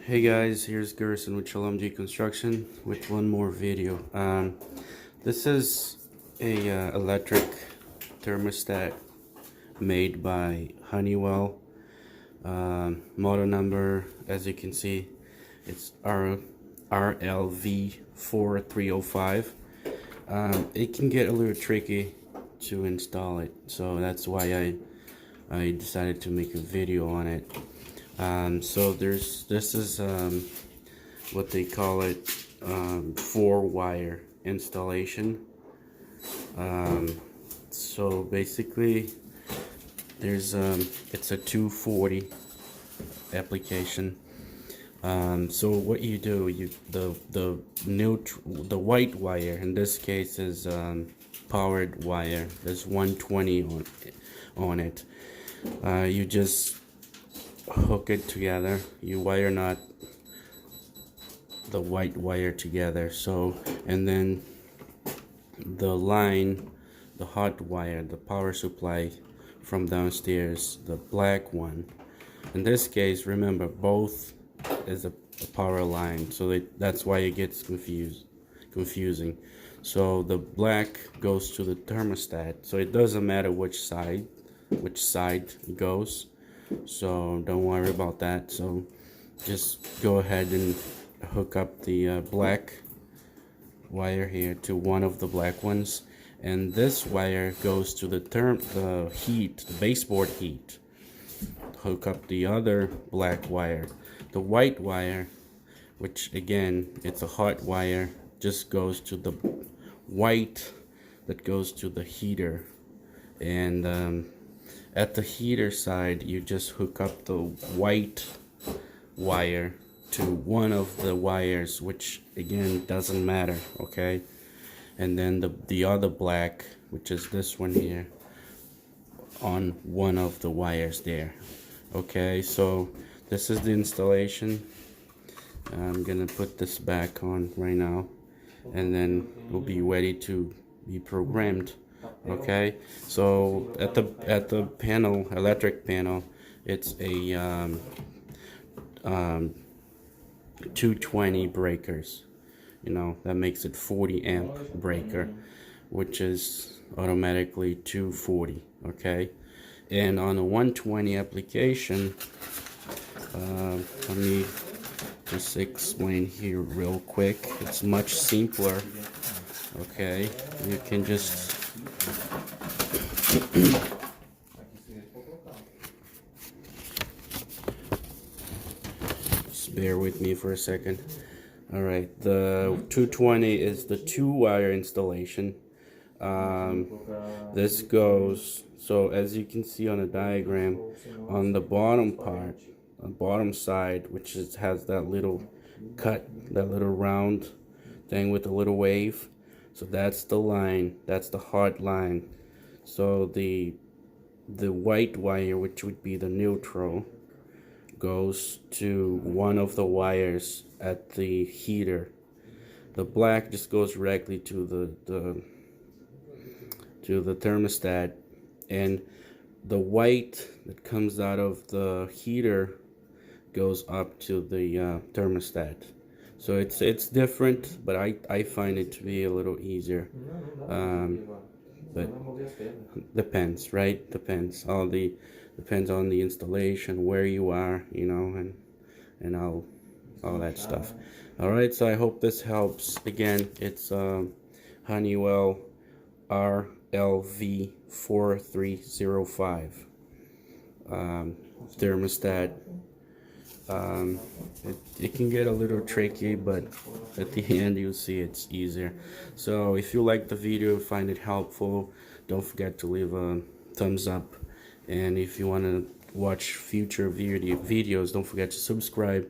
Hey guys, here's Gerson with LMG Construction with one more video. This is a electric thermostat made by Honeywell. Model number, as you can see, it's RLV4305. It can get a little tricky to install it, so that's why I decided to make a video on it. So this is what they call it, 4-wire installation. So basically there's it's a 240 application. So what you do, the white wire in this case is powered wire. There's 120 on it. You just hook it together. You wire knot the white wire together, so, and then the line, the hot wire, the power supply from downstairs, the black one, in this case, remember, both is a power line, so that's why it gets confusing. So the black goes to the thermostat, so it doesn't matter which side it goes, so don't worry about that. So just go ahead and hook up the black wire here to one of the black ones, and this wire goes to the baseboard heat. Hook up the other black wire. The white wire, which again it's a hot wire, just goes to the white that goes to the heater. And at the heater side, you just hook up the white wire to one of the wires, which again doesn't matter, okay? And then the other black, which is this one here, on one of the wires there. Okay, so this is the installation. I'm gonna put this back on right now, and then we'll be ready to be programmed. Okay, so at the panel, electric panel, it's a 220 breakers. You know, that makes it 40 amp breaker, which is automatically 240. Okay, and on a 120 application, let me just explain here real quick. It's much simpler. Okay, you can just just bear with me for a second. All right, the 220 is the 2-wire installation. This goes, so as you can see on the diagram, on the bottom part, on the bottom side, which has that little cut, that little round thing with a little wave, so that's the line, that's the hot line. So the white wire, which would be the neutral, goes to one of the wires at the heater. The black just goes directly to the thermostat, and the white that comes out of the heater goes up to the thermostat. So it's different, but I find it to be a little easier. But depends, right? Depends on the installation, where you are, you know, and all that stuff. All right, so I hope this helps. Again, it's Honeywell RLV4305 thermostat. It can get a little tricky, but at the end you'll see it's easier. So if you like the video, find it helpful, don't forget to leave a thumbs up, and if you want to watch future videos, don't forget to subscribe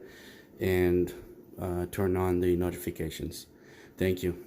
and turn on the notifications. Thank you.